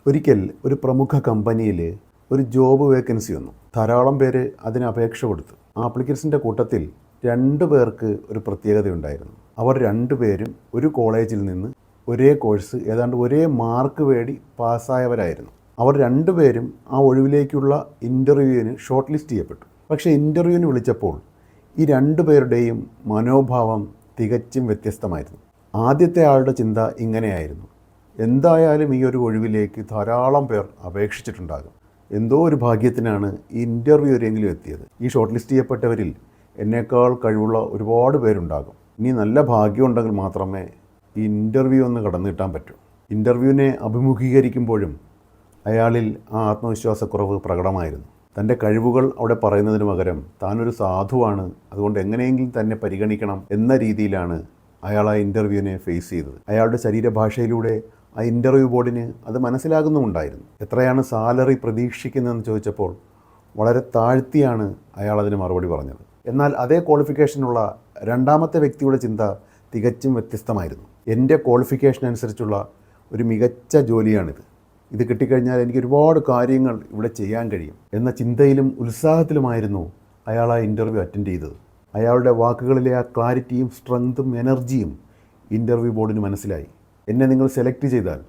ഒരിക്കൽ ഒരു പ്രമുഖ കമ്പനിയിൽ ഒരു ജോബ് വേക്കൻസി വന്നു. ധാരാളം പേര് അതിന് അപേക്ഷ കൊടുത്തു. ആ ആപ്ലിക്കൻസിൻ്റെ കൂട്ടത്തിൽ 2 പേർക്ക് ഒരു പ്രത്യേകതയുണ്ടായിരുന്നു. അവർ 2 പേരും ഒരു കോളേജിൽ നിന്ന് ഒരേ കോഴ്സ് ഏതാണ്ട് ഒരേ മാർക്ക് വേണ്ടി പാസ്സായവരായിരുന്നു. അവർ 2 പേരും ആ ഒഴിവിലേക്കുള്ള ഇൻ്റർവ്യൂവിന് ഷോർട്ട് ലിസ്റ്റ് ചെയ്യപ്പെട്ടു. പക്ഷേ ഇൻ്റർവ്യൂവിന് വിളിച്ചപ്പോൾ ഈ 2 പേരുടെയും മനോഭാവം തികച്ചും വ്യത്യസ്തമായിരുന്നു. ആദ്യത്തെ ആളുടെ ചിന്ത ഇങ്ങനെയായിരുന്നു: എന്തായാലും ഈ ഒരു ഒഴിവിലേക്ക് ധാരാളം പേർ അപേക്ഷിച്ചിട്ടുണ്ടാകും. എന്തോ ഒരു ഭാഗ്യത്തിനാണ് ഈ ഇൻ്റർവ്യൂ വരെയെങ്കിലും എത്തിയത്. ഈ ഷോർട്ട് ലിസ്റ്റ് ചെയ്യപ്പെട്ടവരിൽ എന്നേക്കാൾ കഴിവുള്ള ഒരുപാട് പേരുണ്ടാകും. ഇനി നല്ല ഭാഗ്യമുണ്ടെങ്കിൽ മാത്രമേ ഈ ഇൻ്റർവ്യൂ ഒന്ന് കടന്നു കിട്ടാൻ പറ്റൂ. ഇൻ്റർവ്യൂവിനെ അഭിമുഖീകരിക്കുമ്പോഴും അയാളിൽ ആ ആത്മവിശ്വാസക്കുറവ് പ്രകടമായിരുന്നു. തൻ്റെ കഴിവുകൾ അവിടെ പറയുന്നതിന് പകരം താനൊരു സാധുവാണ്, അതുകൊണ്ട് എങ്ങനെയെങ്കിലും തന്നെ പരിഗണിക്കണം എന്ന രീതിയിലാണ് അയാൾ ആ ഇൻ്റർവ്യൂവിനെ ഫേസ് ചെയ്തത്. അയാളുടെ ശരീരഭാഷയിലൂടെ ആ ഇൻ്റർവ്യൂ ബോർഡിന് അത് മനസ്സിലാകുന്നുമുണ്ടായിരുന്നു. എത്രയാണ് സാലറി പ്രതീക്ഷിക്കുന്നതെന്ന് ചോദിച്ചപ്പോൾ വളരെ താഴ്ത്തിയാണ് അയാൾ അതിന് മറുപടി പറഞ്ഞത്. എന്നാൽ അതേ ക്വാളിഫിക്കേഷനുള്ള രണ്ടാമത്തെ വ്യക്തിയുടെ ചിന്ത തികച്ചും വ്യത്യസ്തമായിരുന്നു. എൻ്റെ ക്വാളിഫിക്കേഷൻ അനുസരിച്ചുള്ള ഒരു മികച്ച ജോലിയാണിത്. ഇത് കിട്ടിക്കഴിഞ്ഞാൽ എനിക്ക് ഒരുപാട് കാര്യങ്ങൾ ഇവിടെ ചെയ്യാൻ കഴിയും എന്ന ചിന്തയിലും ഉത്സാഹത്തിലുമായിരുന്നു അയാൾ ആ ഇൻ്റർവ്യൂ അറ്റൻഡ് ചെയ്തത്. അയാളുടെ വാക്കുകളിലെ ആ ക്ലാരിറ്റിയും സ്ട്രെങ്തും എനർജിയും ഇൻ്റർവ്യൂ ബോർഡിന് മനസ്സിലായി. എന്നെ നിങ്ങൾ സെലക്ട് ചെയ്താൽ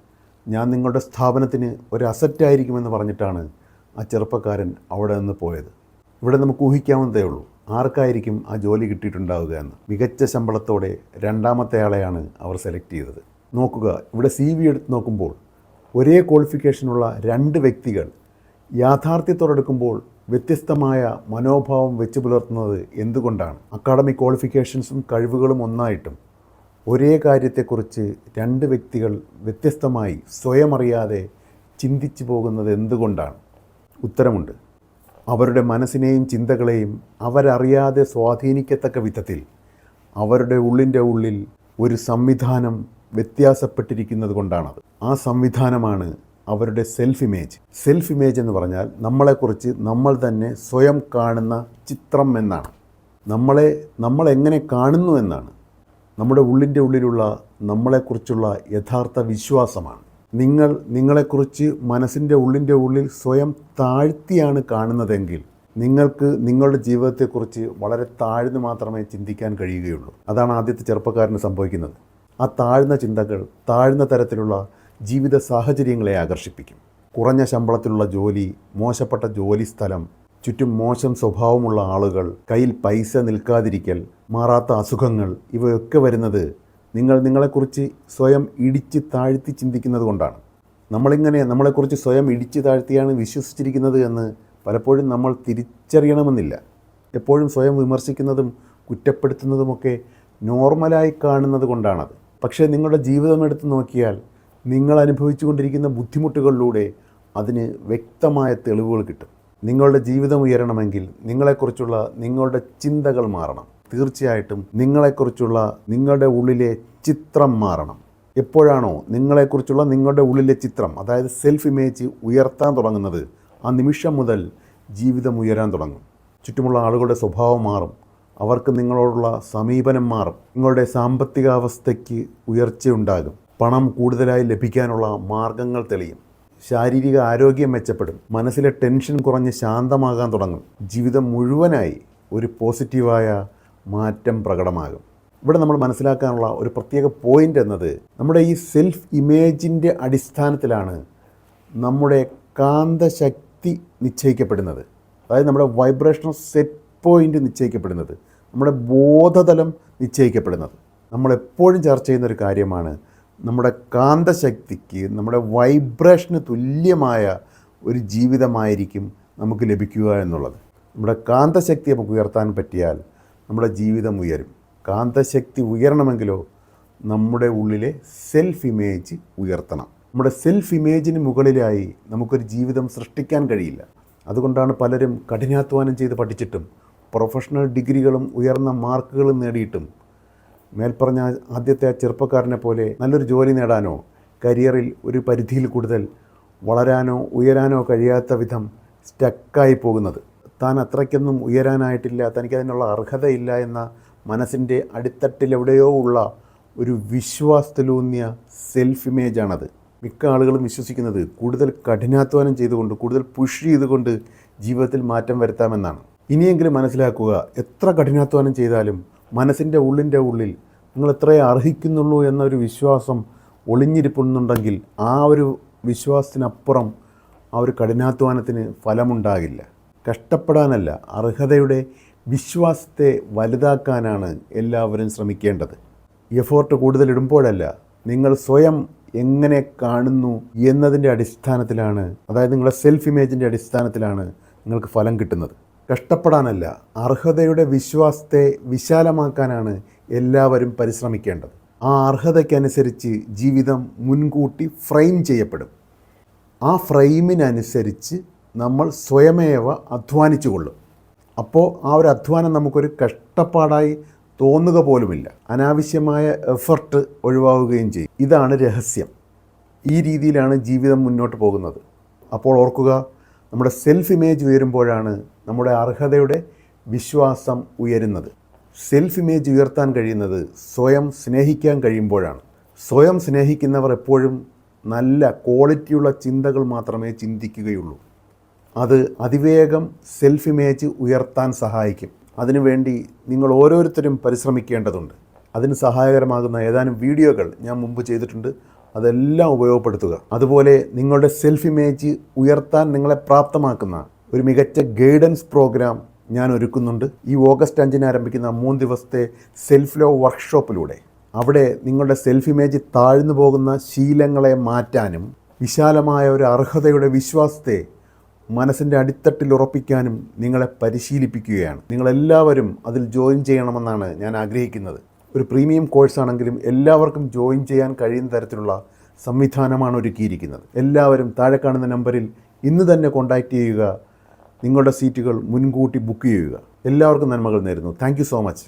ഞാൻ നിങ്ങളുടെ സ്ഥാപനത്തിന് ഒരു അസറ്റായിരിക്കുമെന്ന് പറഞ്ഞിട്ടാണ് ആ ചെറുപ്പക്കാരൻ അവിടെ നിന്ന് പോയത്. ഇവിടെ നമുക്ക് ഊഹിക്കാവുന്നതേ ഉള്ളൂ ആർക്കായിരിക്കും ആ ജോലി കിട്ടിയിട്ടുണ്ടാവുക എന്ന്. മികച്ച ശമ്പളത്തോടെ രണ്ടാമത്തെ ആളെയാണ് അവർ സെലക്ട് ചെയ്തത്. നോക്കുക, ഇവിടെ CV എടുത്ത് നോക്കുമ്പോൾ ഒരേ ക്വാളിഫിക്കേഷനുള്ള 2 വ്യക്തികൾ യാഥാർത്ഥ്യത്തോടെടുക്കുമ്പോൾ വ്യത്യസ്തമായ മനോഭാവം വെച്ച് പുലർത്തുന്നത് എന്തുകൊണ്ടാണ്? അക്കാഡമിക് ക്വാളിഫിക്കേഷൻസും കഴിവുകളും ഒന്നായിട്ടും ഒരേ കാര്യത്തെക്കുറിച്ച് 2 വ്യക്തികൾ വ്യത്യസ്തമായി സ്വയം അറിയാതെ ചിന്തിച്ചു പോകുന്നത് എന്തുകൊണ്ടാണ്? ഉത്തരമുണ്ട്. അവരുടെ മനസ്സിനെയും ചിന്തകളെയും അവരറിയാതെ സ്വാധീനിക്കത്തക്ക വിധത്തിൽ അവരുടെ ഉള്ളിൻ്റെ ഉള്ളിൽ ഒരു സംവിധാനം വ്യത്യാസപ്പെട്ടിരിക്കുന്നത് കൊണ്ടാണത്. ആ സംവിധാനമാണ് അവരുടെ സെൽഫ് ഇമേജ് എന്ന് പറഞ്ഞാൽ നമ്മളെക്കുറിച്ച് നമ്മൾ തന്നെ സ്വയം കാണുന്ന ചിത്രം എന്നാണ്. നമ്മളെങ്ങനെ കാണുന്നു എന്നാണ്. നമ്മുടെ ഉള്ളിൻ്റെ ഉള്ളിലുള്ള നമ്മളെക്കുറിച്ചുള്ള യഥാർത്ഥ വിശ്വാസമാണ്. നിങ്ങളെക്കുറിച്ച് മനസ്സിൻ്റെ ഉള്ളിൻ്റെ ഉള്ളിൽ സ്വയം താഴ്ത്തിയാണ് കാണുന്നതെങ്കിൽ നിങ്ങൾക്ക് നിങ്ങളുടെ ജീവിതത്തെക്കുറിച്ച് വളരെ താഴ്ന്നു മാത്രമേ ചിന്തിക്കാൻ കഴിയുകയുള്ളൂ. അതാണ് ആദ്യത്തെ ചെറുപ്പക്കാരന് സംഭവിക്കുന്നത്. ആ താഴ്ന്ന ചിന്തകൾ താഴ്ന്ന തരത്തിലുള്ള ജീവിത സാഹചര്യങ്ങളെ ആകർഷിപ്പിക്കും. കുറഞ്ഞ ശമ്പളത്തിലുള്ള ജോലി, മോശപ്പെട്ട ജോലി സ്ഥലം, ചുറ്റും മോശം സ്വഭാവമുള്ള ആളുകൾ, കയ്യിൽ പൈസ നിൽക്കാതിരിക്കൽ, മാറാത്ത അസുഖങ്ങൾ, ഇവയൊക്കെ വരുന്നത് നിങ്ങളെക്കുറിച്ച് സ്വയം ഇടിച്ച് താഴ്ത്തി ചിന്തിക്കുന്നത് കൊണ്ടാണ്. നമ്മളിങ്ങനെ നമ്മളെക്കുറിച്ച് സ്വയം ഇടിച്ച് താഴ്ത്തിയാണ് വിശ്വസിച്ചിരിക്കുന്നത് എന്ന് പലപ്പോഴും നമ്മൾ തിരിച്ചറിയണമെന്നില്ല. എപ്പോഴും സ്വയം വിമർശിക്കുന്നതും കുറ്റപ്പെടുത്തുന്നതുമൊക്കെ നോർമലായി കാണുന്നത് കൊണ്ടാണത്. പക്ഷേ നിങ്ങളുടെ ജീവിതം എടുത്ത് നോക്കിയാൽ നിങ്ങൾ അനുഭവിച്ചു കൊണ്ടിരിക്കുന്ന ബുദ്ധിമുട്ടുകളിലൂടെ അതിന് വ്യക്തമായ തെളിവുകൾ കിട്ടും. നിങ്ങളുടെ ജീവിതം ഉയരണമെങ്കിൽ നിങ്ങളെക്കുറിച്ചുള്ള നിങ്ങളുടെ ചിന്തകൾ മാറണം. തീർച്ചയായിട്ടും നിങ്ങളെക്കുറിച്ചുള്ള നിങ്ങളുടെ ഉള്ളിലെ ചിത്രം മാറണം. എപ്പോഴാണോ നിങ്ങളെക്കുറിച്ചുള്ള നിങ്ങളുടെ ഉള്ളിലെ ചിത്രം, അതായത് സെൽഫ് ഇമേജ് ഉയർത്താൻ തുടങ്ങുന്നത്, ആ നിമിഷം മുതൽ ജീവിതം ഉയരാൻ തുടങ്ങും. ചുറ്റുമുള്ള ആളുകളുടെ സ്വഭാവം മാറും. അവർക്ക് നിങ്ങളോടുള്ള സമീപനം മാറും. നിങ്ങളുടെ സാമ്പത്തികാവസ്ഥയ്ക്ക് ഉയർച്ചയുണ്ടാകും. പണം കൂടുതലായി ലഭിക്കാനുള്ള മാർഗങ്ങൾ തെളിയും. ശാരീരിക ആരോഗ്യം മെച്ചപ്പെടും. മനസ്സിലെ ടെൻഷൻ കുറഞ്ഞ് ശാന്തമാകാൻ തുടങ്ങും. ജീവിതം മുഴുവനായി ഒരു പോസിറ്റീവായ മാറ്റം പ്രകടമാകും. ഇവിടെ നമ്മൾ മനസ്സിലാക്കാനുള്ള ഒരു പ്രത്യേക പോയിൻ്റ് എന്നത് നമ്മുടെ ഈ സെൽഫ് ഇമേജിൻ്റെ അടിസ്ഥാനത്തിലാണ് നമ്മുടെ കാന്തശക്തി നിശ്ചയിക്കപ്പെടുന്നത്. അതായത് നമ്മുടെ വൈബ്രേഷണൽ സെറ്റ് പോയിൻ്റ് നിശ്ചയിക്കപ്പെടുന്നത്, നമ്മുടെ ബോധതലം നിശ്ചയിക്കപ്പെടുന്നത്. നമ്മളെപ്പോഴും ചർച്ച ചെയ്യുന്നൊരു കാര്യമാണ് നമ്മുടെ കാന്തശക്തിക്ക്, നമ്മുടെ വൈബ്രേഷന് തുല്യമായ ഒരു ജീവിതമായിരിക്കും നമുക്ക് ലഭിക്കുക എന്നുള്ളത്. നമ്മുടെ കാന്തശക്തി നമുക്ക് ഉയർത്താൻ പറ്റിയാൽ നമ്മുടെ ജീവിതം ഉയരും. കാന്തശക്തി ഉയരണമെങ്കിലോ നമ്മുടെ ഉള്ളിലെ സെൽഫ് ഇമേജ് ഉയർത്തണം. നമ്മുടെ സെൽഫ് ഇമേജിന് മുകളിലായി നമുക്കൊരു ജീവിതം സൃഷ്ടിക്കാൻ കഴിയില്ല. അതുകൊണ്ടാണ് പലരും കഠിനാധ്വാനം ചെയ്ത് പഠിച്ചിട്ടും പ്രൊഫഷണൽ ഡിഗ്രികളും ഉയർന്ന മാർക്കുകളും നേടിയിട്ടും മേൽപ്പറഞ്ഞ ആദ്യത്തെ ആ ചെറുപ്പക്കാരനെ പോലെ നല്ലൊരു ജോലി നേടാനോ കരിയറിൽ ഒരു പരിധിയിൽ കൂടുതൽ വളരാനോ ഉയരാനോ കഴിയാത്ത വിധം സ്റ്റക്കായി പോകുന്നത്. താൻ അത്രയ്ക്കൊന്നും ഉയരാനായിട്ടില്ല, തനിക്കതിനുള്ള അർഹതയില്ല എന്ന മനസ്സിൻ്റെ അടിത്തട്ടിലെവിടെയോ ഉള്ള ഒരു വിശ്വാസത്തിലൂന്നിയ സെൽഫ് ഇമേജാണത്. മിക്ക ആളുകളും വിശ്വസിക്കുന്നത് കൂടുതൽ കഠിനാധ്വാനം ചെയ്തുകൊണ്ട്, കൂടുതൽ പുഷ് ചെയ്തുകൊണ്ട് ജീവിതത്തിൽ മാറ്റം വരുത്താമെന്നാണ്. ഇനിയെങ്കിലും മനസ്സിലാക്കുക, എത്ര കഠിനാധ്വാനം ചെയ്താലും മനസ്സിൻ്റെ ഉള്ളിൽ നിങ്ങൾ എത്രയേ അർഹിക്കുന്നുള്ളൂ എന്നൊരു വിശ്വാസം ഒളിഞ്ഞിരിപ്പുന്നുണ്ടെങ്കിൽ ആ ഒരു വിശ്വാസത്തിനപ്പുറം ആ ഒരു കഠിനാധ്വാനത്തിന് ഫലമുണ്ടാകില്ല. കഷ്ടപ്പെടാനല്ല, അർഹതയുടെ വിശ്വാസത്തെ വലുതാക്കാനാണ് എല്ലാവരും ശ്രമിക്കേണ്ടത്. എഫോർട്ട് കൂടുതലിടുമ്പോഴല്ല, നിങ്ങൾ സ്വയം എങ്ങനെ കാണുന്നു എന്നതിൻ്റെ അടിസ്ഥാനത്തിലാണ്, അതായത് നിങ്ങളുടെ സെൽഫ് ഇമേജിൻ്റെ അടിസ്ഥാനത്തിലാണ് നിങ്ങൾക്ക് ഫലം കിട്ടുന്നത്. കഷ്ടപ്പെടാനല്ല, അർഹതയുടെ വിശ്വാസത്തെ വിശാലമാക്കാനാണ് എല്ലാവരും പരിശ്രമിക്കേണ്ടത്. ആ അർഹതയ്ക്കനുസരിച്ച് ജീവിതം മുൻകൂട്ടി ഫ്രെയിം ചെയ്യപ്പെടും. ആ ഫ്രെയിമിനനുസരിച്ച് നമ്മൾ സ്വയമേവ അധ്വാനിച്ചു കൊള്ളും. അപ്പോൾ ആ ഒരു അധ്വാനം നമുക്കൊരു കഷ്ടപ്പാടായി തോന്നുക പോലുമില്ല. അനാവശ്യമായ എഫർട്ട് ഒഴിവാകുകയും ചെയ്യും. ഇതാണ് രഹസ്യം. ഈ രീതിയിലാണ് ജീവിതം മുന്നോട്ട് പോകുന്നത്. അപ്പോൾ ഓർക്കുക, നമ്മുടെ സെൽഫ് ഇമേജ് ഉയരുമ്പോഴാണ് നമ്മുടെ അർഹതയുടെ വിശ്വാസം ഉയരുന്നത്. സെൽഫ് ഇമേജ് ഉയർത്താൻ കഴിയുന്നത് സ്വയം സ്നേഹിക്കാൻ കഴിയുമ്പോഴാണ്. സ്വയം സ്നേഹിക്കുന്നവർ എപ്പോഴും നല്ല ക്വാളിറ്റിയുള്ള ചിന്തകൾ മാത്രമേ ചിന്തിക്കുകയുള്ളൂ. അത് അതിവേഗം സെൽഫ് ഇമേജ് ഉയർത്താൻ സഹായിക്കും. അതിനുവേണ്ടി നിങ്ങൾ ഓരോരുത്തരും പരിശ്രമിക്കേണ്ടതുണ്ട്. അതിന് സഹായകരമാകുന്ന ഏതാനും വീഡിയോകൾ ഞാൻ മുമ്പ് ചെയ്തിട്ടുണ്ട്. അതെല്ലാം ഉപയോഗപ്പെടുത്തുക. അതുപോലെ നിങ്ങളുടെ സെൽഫ് ഇമേജ് ഉയർത്താൻ നിങ്ങളെ പ്രാപ്തമാക്കുന്ന ഒരു മികച്ച ഗൈഡൻസ് പ്രോഗ്രാം ഞാൻ ഒരുക്കുന്നുണ്ട്. ഈ ഓഗസ്റ്റ് 5-ന് ആരംഭിക്കുന്ന 3 ദിവസത്തെ സെൽഫ് ലവ് വർക്ക്ഷോപ്പിലൂടെ അവിടെ നിങ്ങളുടെ സെൽഫ് ഇമേജ് താഴ്ന്നു പോകുന്ന ശീലങ്ങളെ മാറ്റാനും വിശാലമായ ഒരു അർഹതയുടെ വിശ്വാസത്തെ മനസ്സിൻ്റെ അടിത്തട്ടിൽ ഉറപ്പിക്കാനും നിങ്ങളെ പരിശീലിപ്പിക്കുകയാണ്. നിങ്ങളെല്ലാവരും അതിൽ ജോയിൻ ചെയ്യണമെന്നാണ് ഞാൻ ആഗ്രഹിക്കുന്നത്. ഒരു പ്രീമിയം കോഴ്സാണെങ്കിലും എല്ലാവർക്കും ജോയിൻ ചെയ്യാൻ കഴിയുന്ന തരത്തിലുള്ള സംവിധാനമാണ് ഒരുക്കിയിരിക്കുന്നത്. എല്ലാവരും താഴെ കാണുന്ന നമ്പറിൽ ഇന്ന് തന്നെ കോൺടാക്റ്റ് ചെയ്യുക. നിങ്ങളുടെ സീറ്റുകൾ മുൻകൂട്ടി ബുക്ക് ചെയ്യുക. എല്ലാവർക്കും നന്മകൾ നേരുന്നു. Thank you so much.